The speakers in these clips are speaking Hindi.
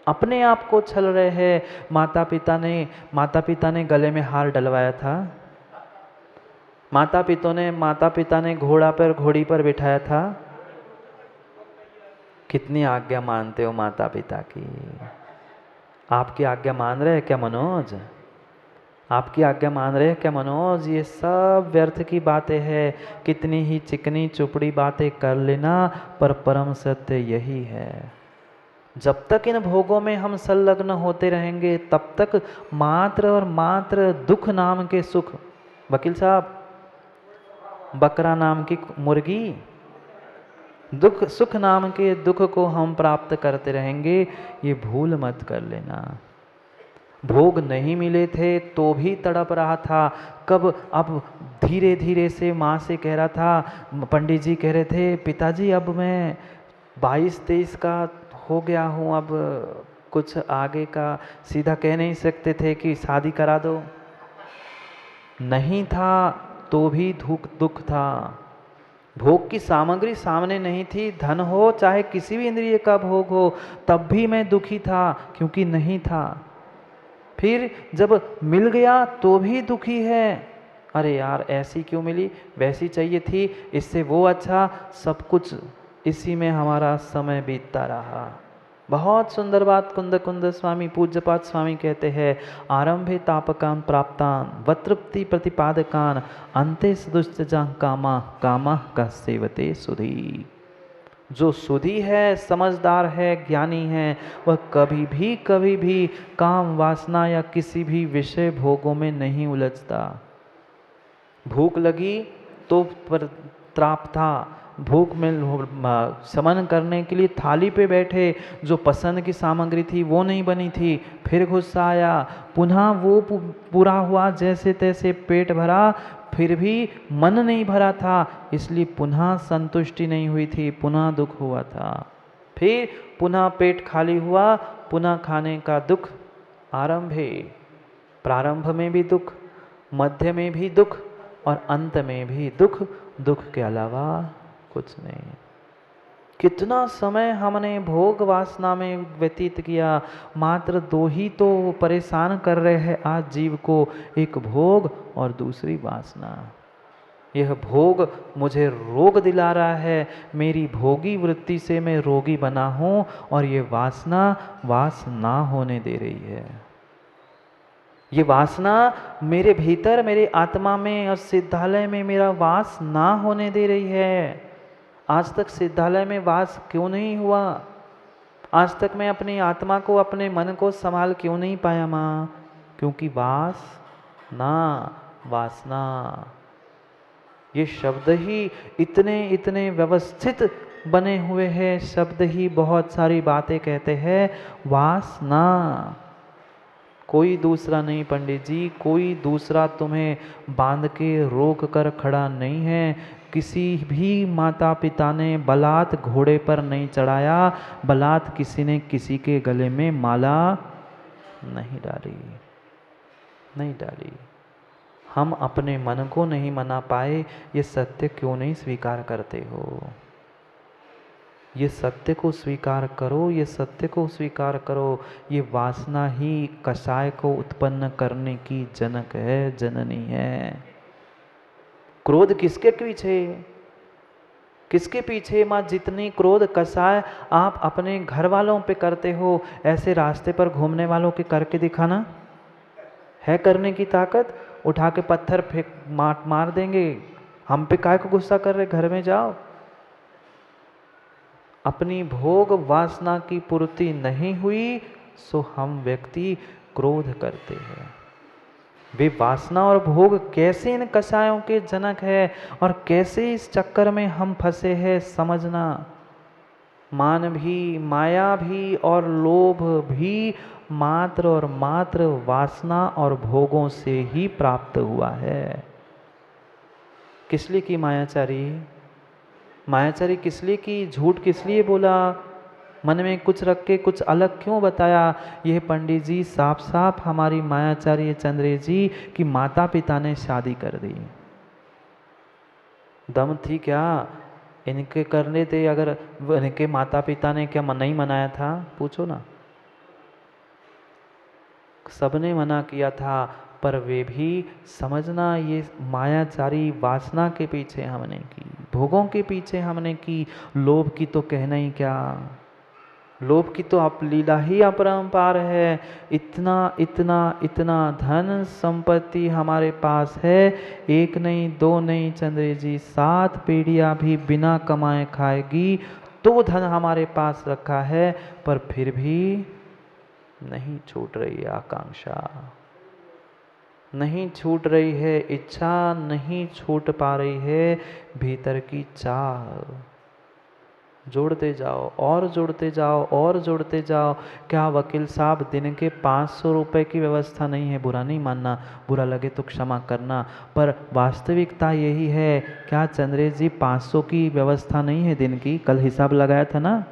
अपने आप को छल रहे हैं। माता पिता ने गले में हार डलवाया था, माता पिता ने घोड़ी पर बिठाया था। कितनी आज्ञा मानते हो माता पिता की? आपकी आज्ञा मान रहे हैं क्या मनोज? आपकी आज्ञा मान रहे हैं क्या मनोज? ये सब व्यर्थ की बातें हैं। कितनी ही चिकनी चुपड़ी बातें कर लेना, पर परम सत्य यही है। जब तक इन भोगों में हम संलग्न होते रहेंगे, तब तक मात्र और मात्र दुख नाम के सुख, वकील साहब, बकरा नाम की मुर्गी, सुख नाम के दुख को हम प्राप्त करते रहेंगे। ये भूल मत कर लेना। भोग नहीं मिले थे तो भी तड़प रहा था। कब? अब धीरे धीरे से माँ से कह रहा था, पंडित जी कह रहे थे, पिताजी अब मैं 22-23 का हो गया हूँ, अब कुछ आगे का सीधा कह नहीं सकते थे कि शादी करा दो। नहीं था तो भी दुख था। भोग की सामग्री सामने नहीं थी, धन हो चाहे किसी भी इंद्रिय का भोग हो, तब भी मैं दुखी था क्योंकि नहीं था। फिर जब मिल गया तो भी दुखी है। अरे यार, ऐसी क्यों मिली, वैसी चाहिए थी, इससे वो अच्छा, सब कुछ इसी में हमारा समय बीतता रहा। बहुत सुंदर बात कुंद कुंद स्वामी पूज्यपाद स्वामी कहते हैं, आरंभे तापकान प्राप्तान वतृप्ति प्रतिपादकान अंते सदुष्टजा कामा कामा का सेवते सुधी। जो सुधी है, समझदार है, ज्ञानी है, वह कभी भी काम वासना या किसी भी विषय भोगों में नहीं उलझता। भूख लगी तो त्राप था, भूख में शमन करने के लिए थाली पे बैठे, जो पसंद की सामग्री थी वो नहीं बनी थी, फिर गुस्सा आया, पुनः वो पूरा हुआ, जैसे तैसे पेट भरा, फिर भी मन नहीं भरा था, इसलिए पुनः संतुष्टि नहीं हुई थी, पुनः दुख हुआ था। फिर पुनः पेट खाली हुआ, पुनः खाने का दुख आरंभे। प्रारंभ में भी दुख, मध्य में भी दुख और अंत में भी दुख। दुख के अलावा कुछ नहीं। कितना समय हमने भोग वासना में व्यतीत किया। मात्र 2 ही तो परेशान कर रहे हैं आज जीव को, एक भोग और दूसरी वासना। यह भोग मुझे रोग दिला रहा है, मेरी भोगी वृत्ति से मैं रोगी बना हूँ, और ये वासना वास ना होने दे रही है। ये वासना मेरे भीतर, मेरे आत्मा में और सिद्धालय में मेरा वास ना होने दे रही है। आज तक सिद्धालय में वास क्यों नहीं हुआ? आज तक मैं अपनी आत्मा को, अपने मन को संभाल क्यों नहीं पाया माँ? क्योंकि वासना, ये शब्द ही इतने व्यवस्थित बने हुए हैं, शब्द ही बहुत सारी बातें कहते हैं। वासना, कोई दूसरा नहीं पंडित जी, कोई दूसरा तुम्हें बांध के रोक कर खड़ा नहीं है। किसी भी माता पिता ने बलात् घोड़े पर नहीं चढ़ाया, बलात् किसी ने किसी के गले में माला नहीं डाली। हम अपने मन को नहीं मना पाए, ये सत्य क्यों नहीं स्वीकार करते हो? ये सत्य को स्वीकार करो, ये सत्य को स्वीकार करो। ये वासना ही कषाय को उत्पन्न करने की जनक है, जननी है। क्रोध किसके पीछे माँ? जितनी क्रोध कषाय आप अपने घर वालों पे करते हो, ऐसे रास्ते पर घूमने वालों के करके दिखाना। है करने की ताकत? उठा के पत्थर फेंक मार देंगे। हम पे काय को गुस्सा कर रहे? घर में जाओ। अपनी भोग वासना की पूर्ति नहीं हुई सो हम व्यक्ति क्रोध करते हैं। वे वासना और भोग कैसे इन कषायों के जनक है और कैसे इस चक्कर में हम फंसे हैं, समझना। मान भी, माया भी और लोभ भी मात्र और मात्र वासना और भोगों से ही प्राप्त हुआ है। किस लिए की मायाचारी किस लिए की? झूठ किस लिए बोला? मन में कुछ रख के कुछ अलग क्यों बताया? यह पंडित जी साफ साफ हमारी मायाचार्य चंद्रे जी की माता पिता ने शादी कर दी। दम थी क्या इनके करने थे? अगर इनके माता पिता ने क्या नहीं मनाया था? पूछो ना। सबने मना किया था, पर वे भी समझना ये मायाचारी वासना के पीछे हमने की, भोगों के पीछे हमने की। लोभ की तो कहना ही क्या, लोभ की तो आप लीला ही अपरंपार है। इतना इतना इतना धन संपत्ति हमारे पास है, एक नहीं दो नहीं चंद्र जी, 7 पीढ़ियां भी बिना कमाए खाएगी तो धन हमारे पास रखा है, पर फिर भी नहीं छूट रही है आकांक्षा, नहीं छूट रही है इच्छा, नहीं छूट पा रही है भीतर की चाह। जोड़ते जाओ और जोड़ते जाओ और जोड़ते जाओ। क्या वकील साहब दिन के 500 रुपए की व्यवस्था नहीं है? बुरा नहीं मानना, बुरा लगे तो क्षमा करना, पर वास्तविकता यही है। क्या चंद्रेश जी 500 की व्यवस्था नहीं है दिन की? कल हिसाब लगाया था ना,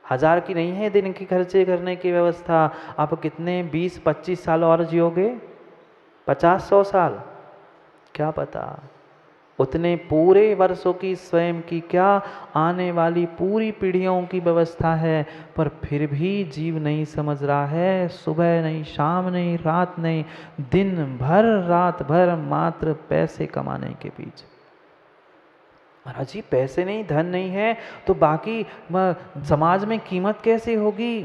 1000 की नहीं है दिन की खर्चे करने की व्यवस्था। आप कितने 20-25 साल और जियोगे? 50-100 साल, क्या पता। उतने पूरे वर्षों की स्वयं की क्या आने वाली पूरी पीढ़ियों की व्यवस्था है, पर फिर भी जीव नहीं समझ रहा है। सुबह नहीं, शाम नहीं, रात नहीं, दिन भर रात भर मात्र पैसे कमाने के पीछे। महाराज जी पैसे नहीं, धन नहीं है तो बाकी समाज में कीमत कैसे होगी?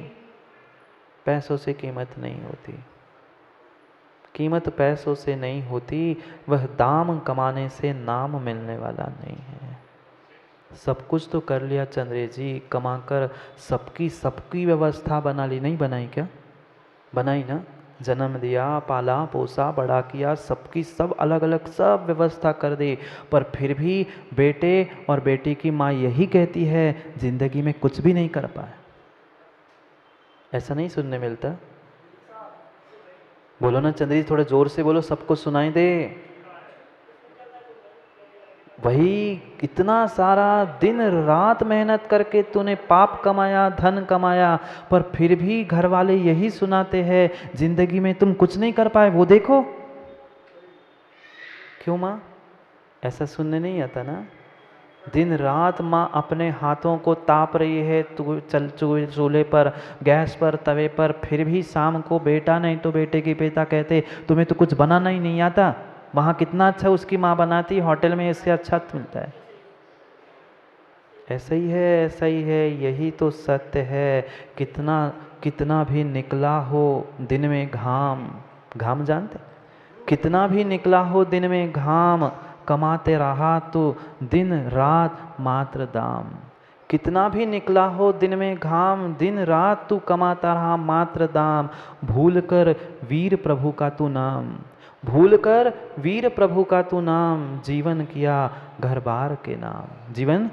पैसों से कीमत नहीं होती, कीमत पैसों से नहीं होती, वह दाम कमाने से नाम मिलने वाला नहीं है। सब कुछ तो कर लिया चंद्रेश जी, कमाकर सबकी व्यवस्था बना ली, नहीं बनाई क्या? बनाई ना, जन्म दिया, पाला पोसा, बड़ा किया, सबकी सब अलग अलग सब व्यवस्था कर दी, पर फिर भी बेटे और बेटी की माँ यही कहती है जिंदगी में कुछ भी नहीं कर पाए। ऐसा नहीं सुनने मिलता? बोलो ना चंद्री, थोड़ा जोर से बोलो, सबको सुनाई दे। वही इतना सारा दिन रात मेहनत करके तूने पाप कमाया, धन कमाया, पर फिर भी घर वाले यही सुनाते हैं जिंदगी में तुम कुछ नहीं कर पाए, वो देखो। क्यों माँ? ऐसा सुनने नहीं आता ना? दिन रात माँ अपने हाथों को ताप रही है चूल्हे पर, गैस पर, तवे पर, फिर भी शाम को बेटा नहीं तो बेटे के पिता कहते तुम्हें तो कुछ बनाना ही नहीं आता। वहाँ कितना अच्छा उसकी माँ बनाती, होटल में इससे अच्छा मिलता है। ऐसा ही है, ऐसा ही है, यही तो सत्य है। कितना कितना भी निकला हो दिन में घाम, घाम जानते? कितना भी निकला हो दिन में घाम, कमाते रहा तो दिन रात मात्र दाम। कितना भी निकला हो दिन में घाम, दिन रात तू कमाता रहा मात्र दाम। भूल कर वीर प्रभु का तू नाम, भूल कर वीर प्रभु का तू नाम, जीवन किया घर बार के नाम। जीवन,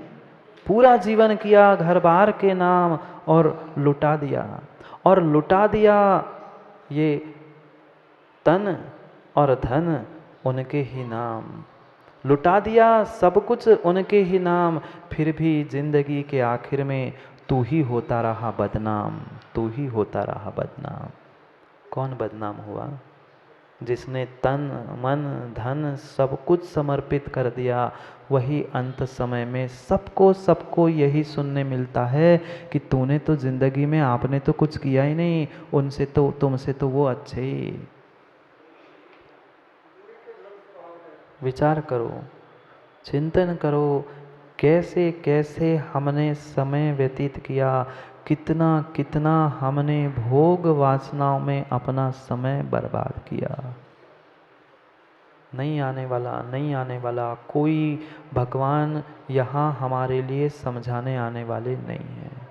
पूरा जीवन किया घर बार के नाम, और लुटा दिया, और लुटा दिया ये तन और धन उनके ही नाम। लुटा दिया सब कुछ उनके ही नाम, फिर भी जिंदगी के आखिर में तू ही होता रहा बदनाम, तू ही होता रहा बदनाम। कौन बदनाम हुआ? जिसने तन मन धन सब कुछ समर्पित कर दिया। वही अंत समय में सबको सबको यही सुनने मिलता है कि तूने तो जिंदगी में आपने तो कुछ किया ही नहीं, उनसे तो तुमसे तो वो अच्छे ही। विचार करो, चिंतन करो, कैसे कैसे हमने समय व्यतीत किया, कितना कितना हमने भोग वासनाओं में अपना समय बर्बाद किया। नहीं आने वाला, नहीं आने वाला कोई भगवान यहाँ हमारे लिए समझाने आने वाले नहीं है।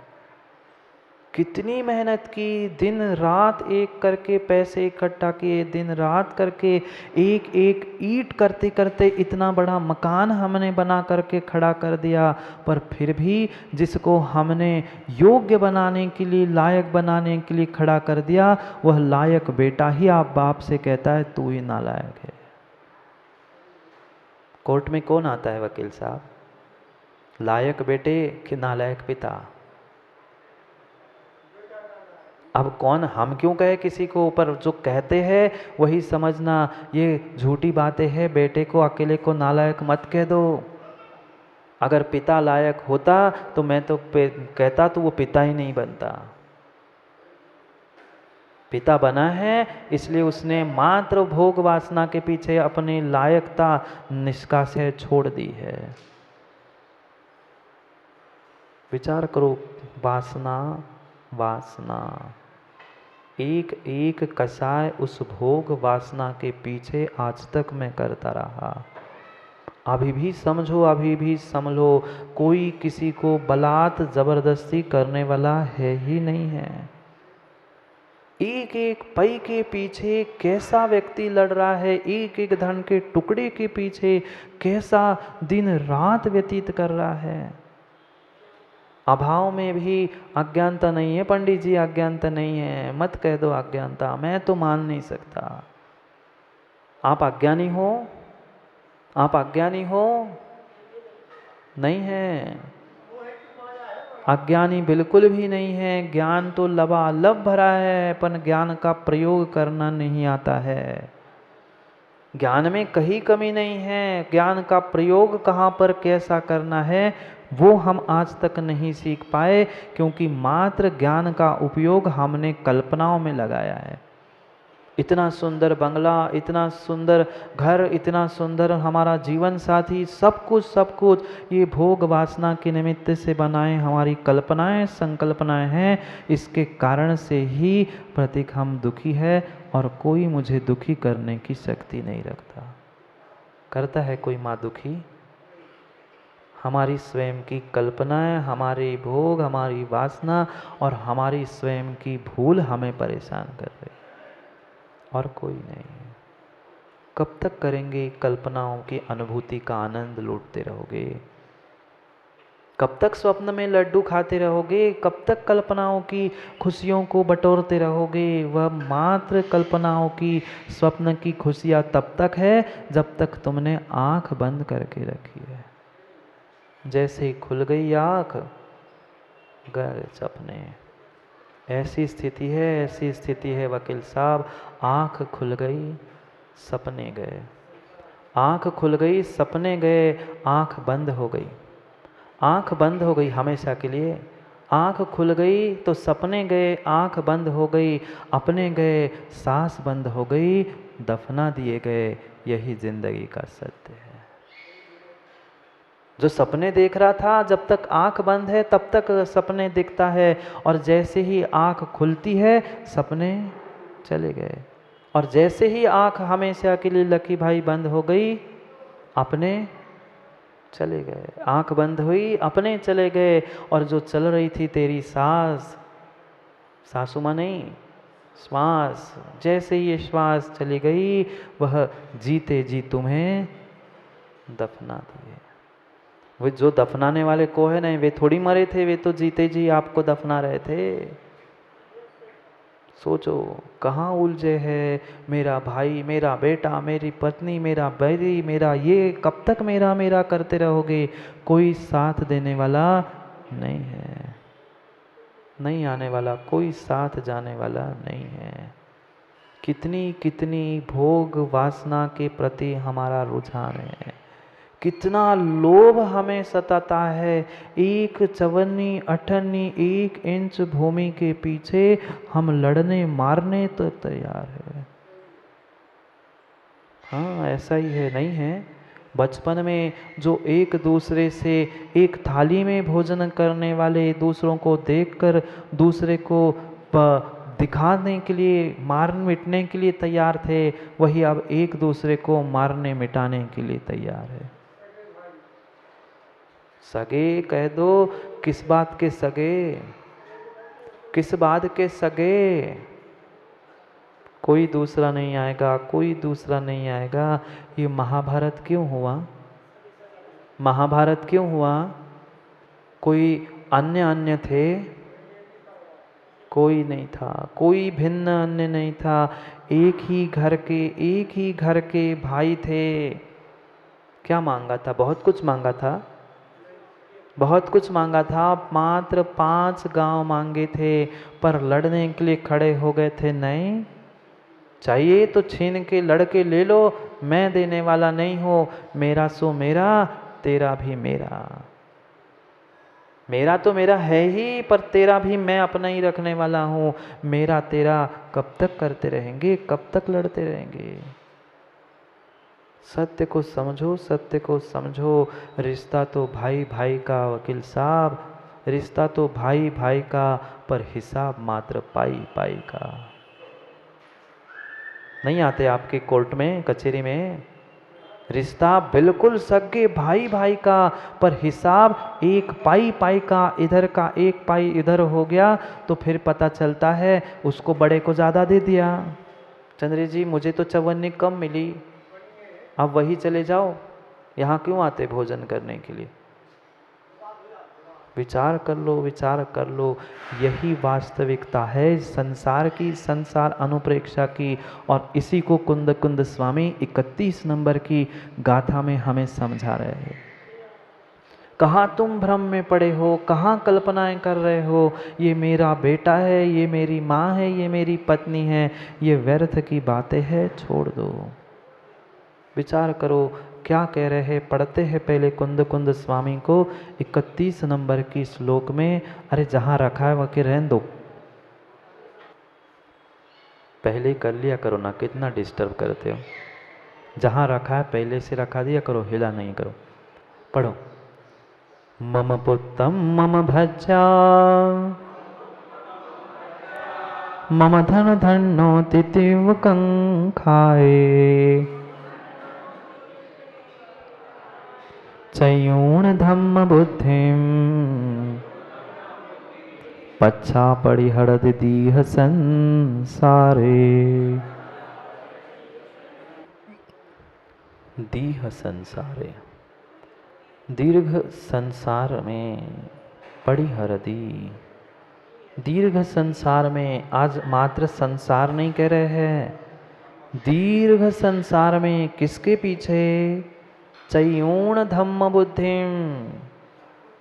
कितनी मेहनत की, दिन रात एक करके पैसे इकट्ठा किए, दिन रात करके एक एक ईंट करते करते इतना बड़ा मकान हमने बना करके खड़ा कर दिया, पर फिर भी जिसको हमने योग्य बनाने के लिए, लायक बनाने के लिए खड़ा कर दिया, वह लायक बेटा ही आप बाप से कहता है तू ही नालायक है। कोर्ट में कौन आता है वकील साहब? लायक बेटे कि नालायक पिता? अब कौन, हम क्यों कहे किसी को, ऊपर जो कहते हैं वही समझना। ये झूठी बातें हैं, बेटे को अकेले को नालायक मत कह दो। अगर पिता लायक होता तो मैं तो कहता तो वो पिता ही नहीं बनता। पिता बना है इसलिए उसने मात्र भोग वासना के पीछे अपनी लायकता निष्कासित छोड़ दी है। विचार करो, वासना वासना, एक एक कसाय उस भोग वासना के पीछे आज तक मैं करता रहा। अभी भी समझो, अभी भी समझो, कोई किसी को बलात् जबरदस्ती करने वाला है ही नहीं है। एक एक पै के पीछे कैसा व्यक्ति लड़ रहा है, एक एक धन के टुकड़े के पीछे कैसा दिन रात व्यतीत कर रहा है। अभाव में भी अज्ञानता नहीं है पंडित जी, अज्ञानता नहीं है, मत कह दो अज्ञानता, मैं तो मान नहीं सकता। आप अज्ञानी हो? आप अज्ञानी हो? नहीं है, अज्ञानी बिल्कुल भी नहीं है। ज्ञान तो लबालब भरा है, पर ज्ञान का प्रयोग करना नहीं आता है। ज्ञान में कहीं कमी नहीं है, ज्ञान का प्रयोग कहाँ पर कैसा करना है वो हम आज तक नहीं सीख पाए, क्योंकि मात्र ज्ञान का उपयोग हमने कल्पनाओं में लगाया है। इतना सुंदर बंगला, इतना सुंदर घर, इतना सुंदर हमारा जीवन साथी, सब कुछ ये भोग वासना के निमित्त से बनाए हमारी कल्पनाएं, संकल्पनाएं हैं। इसके कारण से ही प्रतीक हम दुखी है, और कोई मुझे दुखी करने की शक्ति नहीं रखता। करता है कोई माँ दुखी? हमारी स्वयं की कल्पनाएं, हमारे भोग, हमारी वासना और हमारी स्वयं की भूल हमें परेशान कर रही, और कोई नहीं। कब तक करेंगे कल्पनाओं की अनुभूति का आनंद लूटते रहोगे? कब तक स्वप्न में लड्डू खाते रहोगे? कब तक कल्पनाओं की खुशियों को बटोरते रहोगे? वह मात्र कल्पनाओं की, स्वप्न की खुशियां तब तक है जब तक तुमने आंख बंद करके रखी है। जैसे ही खुल गई आंख, गए सपने। ऐसी स्थिति है, ऐसी स्थिति है वकील साहब। आंख खुल गई, सपने गए। आंख खुल गई, सपने गए, आंख बंद हो गई। आंख बंद हो गई हमेशा के लिए। आंख खुल गई तो सपने गए, आंख बंद हो गई, अपने गए, सांस बंद हो गई, दफना दिए गए। यही जिंदगी का सत्य है। जो सपने देख रहा था, जब तक आंख बंद है तब तक सपने दिखता है, और जैसे ही आंख खुलती है सपने चले गए। और जैसे ही आंख हमेशा के लिए लकी भाई बंद हो गई, अपने चले गए। आंख बंद हुई, अपने चले गए, और जो चल रही थी तेरी सांस, सासू माँ नहीं, श्वास, जैसे ही ये श्वास चली गई, वह जीते जी तुम्हें दफना दिए। वो जो दफनाने वाले को है नहीं, वे थोड़ी मरे थे, वे तो जीते जी आपको दफना रहे थे। सोचो कहाँ उलझे है मेरा भाई, मेरा बेटा, मेरी पत्नी, मेरा बैरी, मेरा ये, कब तक मेरा मेरा करते रहोगे? कोई साथ देने वाला नहीं है, नहीं आने वाला, कोई साथ जाने वाला नहीं है। कितनी कितनी भोग वासना के प्रति हमारा रुझान है, कितना लोभ हमें सताता है। एक चवन्नी अठन्नी 1 इंच भूमि के पीछे हम लड़ने मारने तो तैयार है। हाँ ऐसा ही है, नहीं है? बचपन में जो एक दूसरे से एक थाली में भोजन करने वाले, दूसरों को देखकर दूसरे को दिखाने के लिए, मार मिटने के लिए तैयार थे, वही अब एक दूसरे को मारने मिटाने के लिए तैयार है। सगे कह दो, किस बात के सगे? किस बात के सगे? कोई दूसरा नहीं आएगा, कोई दूसरा नहीं आएगा। ये महाभारत क्यों हुआ? महाभारत क्यों हुआ? कोई अन्य अन्य थे? कोई नहीं था, कोई भिन्न अन्य नहीं था। एक ही घर के भाई थे। क्या मांगा था? बहुत कुछ मांगा था, बहुत कुछ मांगा था। मात्र 5 गांव मांगे थे, पर लड़ने के लिए खड़े हो गए थे। नहीं चाहिए तो छीन के लड़के ले लो, मैं देने वाला नहीं हूँ, मेरा सो मेरा, तेरा भी मेरा। मेरा तो मेरा है ही, पर तेरा भी मैं अपना ही रखने वाला हूँ। मेरा तेरा कब तक करते रहेंगे, कब तक लड़ते रहेंगे? सत्य को समझो, सत्य को समझो। रिश्ता तो भाई भाई का वकील साहब, रिश्ता तो भाई भाई का, पर हिसाब मात्र पाई पाई का। नहीं आते आपके कोर्ट में, कचहरी में? रिश्ता बिल्कुल सगे भाई भाई का, पर हिसाब एक पाई पाई का। इधर का एक पाई इधर हो गया तो फिर पता चलता है उसको बड़े को ज़्यादा दे दिया। चंद्री जी मुझे तो चवन्नी कम मिली, आप वही चले जाओ, यहाँ क्यों आते भोजन करने के लिए? विचार कर लो, विचार कर लो। यही वास्तविकता है संसार की, संसार अनुप्रेक्षा की। और इसी को कुंद कुंद स्वामी 31 नंबर की गाथा में हमें समझा रहे हैं। कहाँ तुम भ्रम में पड़े हो, कहाँ कल्पनाएं कर रहे हो, ये मेरा बेटा है, ये मेरी माँ है, ये मेरी पत्नी है, ये व्यर्थ की बातें हैं, छोड़ दो। विचार करो क्या कह रहे हैं। पढ़ते हैं पहले कुंद कुंद स्वामी को 31 नंबर की श्लोक में। अरे जहाँ रखा है वह के रहने दो, पहले कर लिया करो ना, कितना डिस्टर्ब करते हो। जहाँ रखा है पहले से रखा दिया करो, हिला नहीं करो। पढ़ो। मम पुत्रम मम भज्जा मम धन धन्नो तितिव कंखाए चयूण धम्म बुद्धिम पच्छा परिहरद दीह संसारे। दीह संसारे, दीर्घ संसार में परिहरदी। दीर्घ संसार में, आज मात्र संसार नहीं कह रहे हैं, दीर्घ संसार में किसके पीछे? चयूण धम्म बुद्धिम,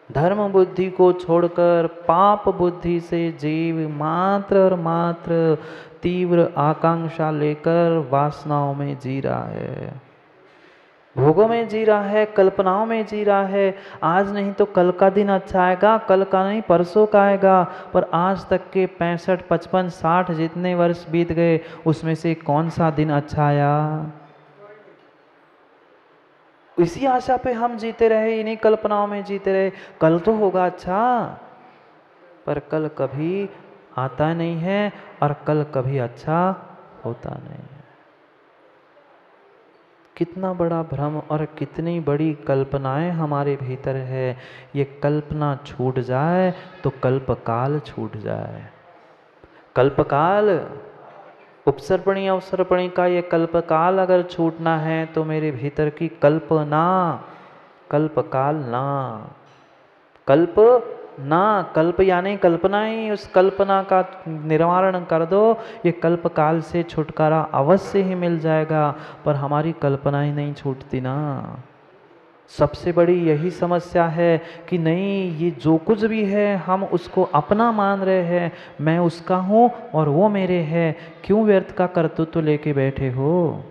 धर्म बुद्धि को छोड़कर पाप बुद्धि से जीव मात्र और मात्र तीव्र आकांक्षा लेकर वासनाओं में जी रहा है, भोगों में जी रहा है, कल्पनाओं में जी रहा है। आज नहीं तो कल का दिन अच्छा आएगा, कल का नहीं परसों का आएगा, पर आज तक के 65, 55, 60 जितने वर्ष बीत गए उसमें से कौन सा दिन अच्छा आया? इसी आशा पे हम जीते रहे, इन्हीं कल्पनाओं में जीते रहे, कल तो होगा अच्छा, पर कल कभी आता नहीं है और कल कभी अच्छा होता नहीं है। कितना बड़ा भ्रम और कितनी बड़ी कल्पनाएं हमारे भीतर है। ये कल्पना छूट जाए तो कल्पकाल छूट जाए। कल्पकाल, उपसर्पणी अवसर्पणी का ये कल्पकाल अगर छूटना है तो मेरे भीतर की कल्पना, कल्पकाल ना, कल्प ना, कल्प यानी कल्पना ही, उस कल्पना का निवारण कर दो, ये कल्पकाल से छुटकारा अवश्य ही मिल जाएगा। पर हमारी कल्पना ही नहीं छूटती ना। सबसे बड़ी यही समस्या है कि नहीं, ये जो कुछ भी है हम उसको अपना मान रहे हैं, मैं उसका हूँ और वो मेरे है। क्यों व्यर्थ का कर्तृत्व लेके बैठे हो?